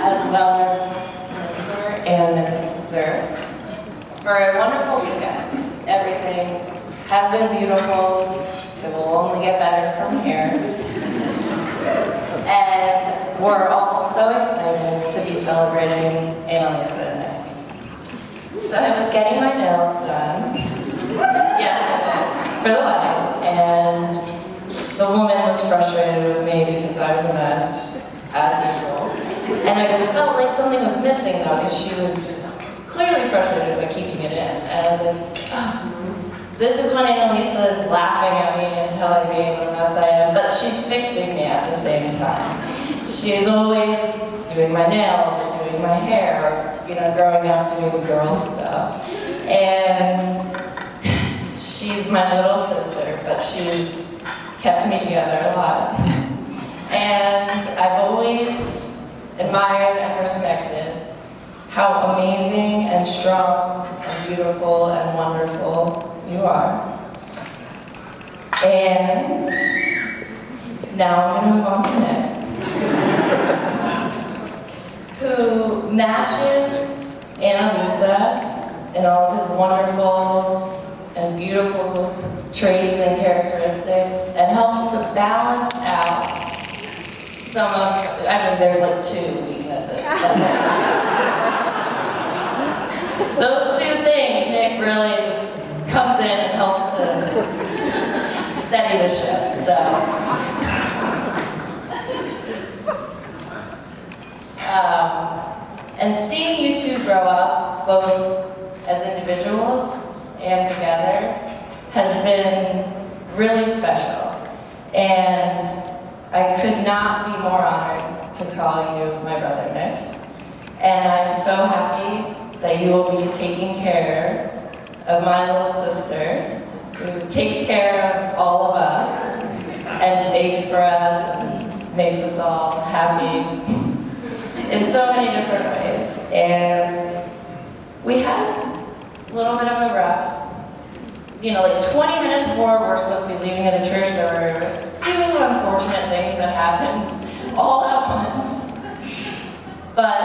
as well as Mr. and Mrs. Zer, for a wonderful weekend. Everything has been beautiful. It will only get better from here. And we're all so excited to be celebrating Annalisa and Nick. So I was getting my nails done, yes, for the wedding, and the woman was frustrated with me because I was a mess, as usual. And I just felt like something was missing though, because she was clearly frustrated by keeping it in. And I was like, oh. This is when Annalisa is laughing at me and telling me what a mess I am, but she's fixing me at the same time. She's always doing my nails and doing my hair, or, growing up doing girl stuff. And she's my little sister, but she's kept me together a lot. And I've always admired and respected how amazing and strong and beautiful and wonderful you are. And now I'm going to move on to Nick, who matches Annalisa in all of his wonderful and beautiful traits and characteristics, and helps to balance out some of, there's like 2 weaknesses. Those 2 things, Nick really just comes in and helps to steady the ship, so. And seeing you 2 grow up, both as individuals and together, has been really special. And I could not be more honored to call you my brother, Nick. And I'm so happy that you will be taking care of my little sister, who takes care of all of us, and bakes for us, and makes us all happy in so many different ways. And we had a little bit of a rough, like 20 minutes before we're supposed to be leaving at the church, there were a few unfortunate things that happened all at once. But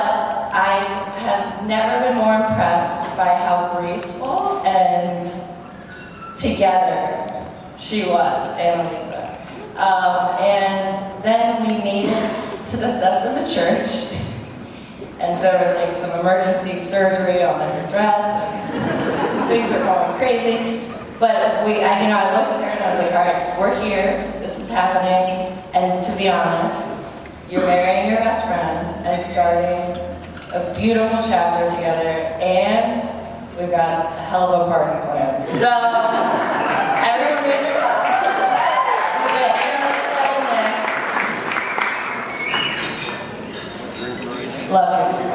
I have never been more impressed by how graceful and together she was, Annalisa. And then we made it to the steps of the church, and there was like some emergency surgery on her dress, and things are going crazy. But I looked at her and I was like, all right, we're here, this is happening, and to be honest, you're marrying your best friend and starting a beautiful chapter together, and we've got a hell of a party planned. So, everyone give your clap. Love you.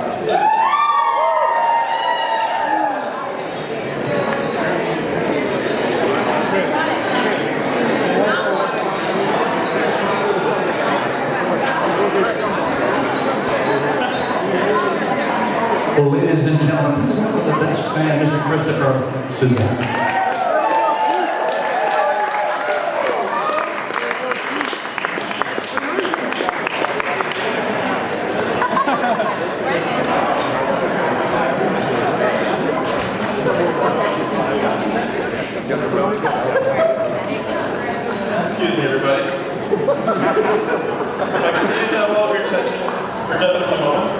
Well, ladies and gentlemen, please welcome the best man, Mr. Christopher Suzanne. Excuse me, everybody. If I can please have all of your attention for just a few moments.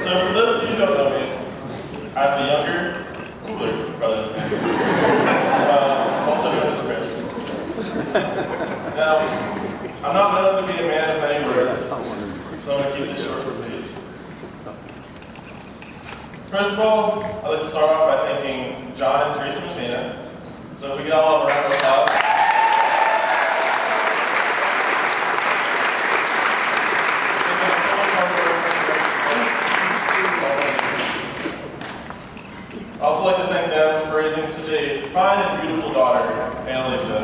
So for those of you who don't know me, I'm the younger, cooler brother. Also known as Chris. Now, I'm not known to be a man of many words, so I'm going to keep this short and sweet. First of all, I'd like to start off by thanking John and Teresa Messina. So if we could all have a round of applause. I'd also like to thank them for raising such a fine and beautiful daughter, Annalisa.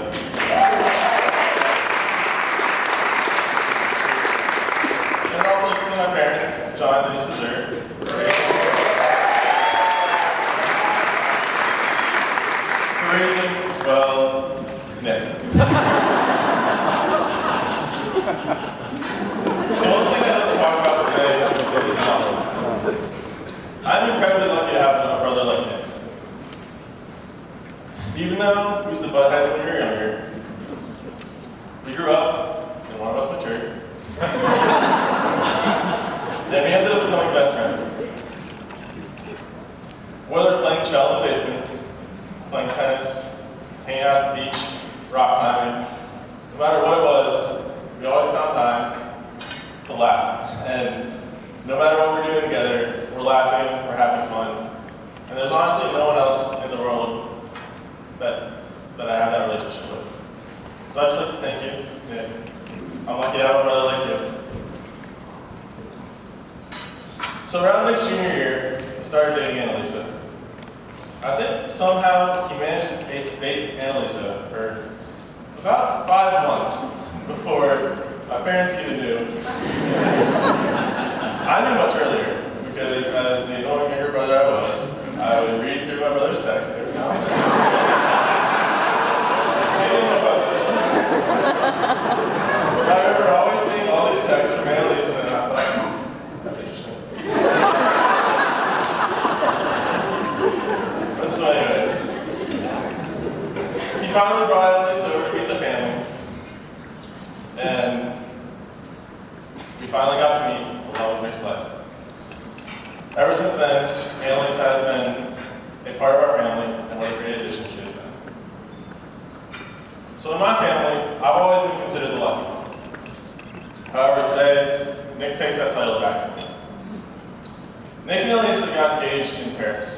And I'd also like to thank my parents, John and Mrs. Zer, for raising, well, Nick. incredibly lucky to have a brother like Nick. Even though we used to butt heads when we were younger, we grew up, and one of us matured. Then we ended up becoming best friends. Whether playing shell in the basement, playing tennis, hanging out at the beach, rock climbing, no matter what it was, we always found time to laugh. And no matter what we're doing together, we're laughing, we're having fun. And there's honestly no one else in the world that I have that relationship with. So I just like to thank you, Nick. I'm lucky to have a brother like you. So around Nick's junior year, he started dating Annalisa. I think somehow he managed to date Annalisa for about 5 months before my parents even knew. I knew much earlier because as the annoying younger brother I was, I would read through my brother's texts every now and then. They didn't know about this. I remember always seeing all these texts from Annalisa and I thought, that's interesting. But so anyway, he finally brought Annalisa over to meet the family. And we finally got to meet the love of Nick's life. Ever since then, Annalisa has been a part of our family, and what a great addition she has been. So in my family, I've always been considered the lucky one. However, today, Nick takes that title back. Nick and Annalisa got engaged in Paris.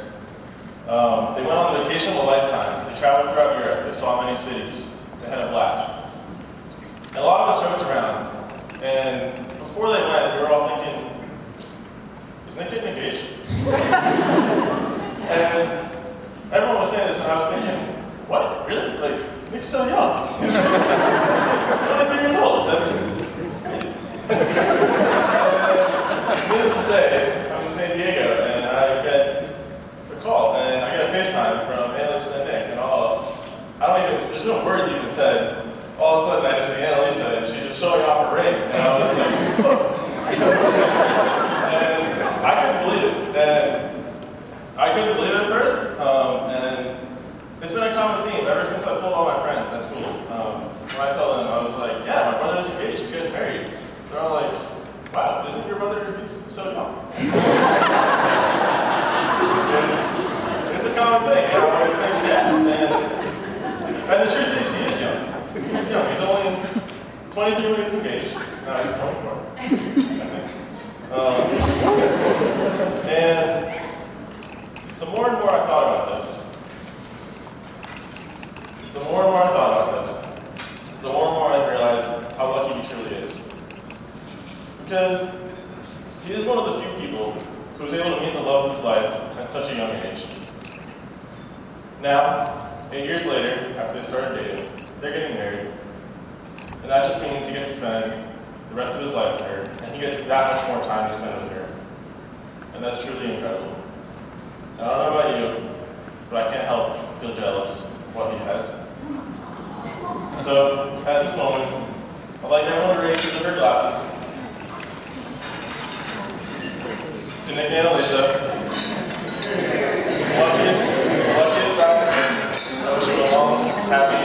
They went on a vacation of a lifetime. They traveled throughout Europe. They saw many cities. They had a blast. And a lot of us joked around. And before they went, we were all thinking, is Nick getting engaged? And everyone was saying this, and I was thinking, what? Really? Like, Nick's so young. He's 23 years old. That's crazy. Needless to say, I'm in San Diego, and I get a call, and I get a FaceTime from Annalisa and Nick, and there's no words even said. All of a sudden, I just see Annalisa, and she's just showing off her ring, and I was like, oh. And I couldn't believe it. And I couldn't believe it at first. And it's been a common theme ever since I told all my friends at school. When I tell them, I was like, yeah, my brother's engaged, he's getting married. They're all like, wow, isn't your brother, he's so young? It's a common thing. I always think, yeah. And the truth is, he is young. He's young. He's only 23 when he's engaged. Now he's 24. I think. And the more and more I thought about this, the more and more I realized how lucky he truly is. Because he is one of the few people who was able to meet the love of his life at such a young age. Now, 8 years later, after they started dating, they're getting married. And that just means he gets to spend the rest of his life with her, and he gets that much more time to spend with her. And that's truly incredible. And I don't know about you, but I can't help feel jealous of what he has. So, at this moment, I'd like everyone to raise their glasses to Nick and Annalisa. Luckiest bride. I wish you a long, happy,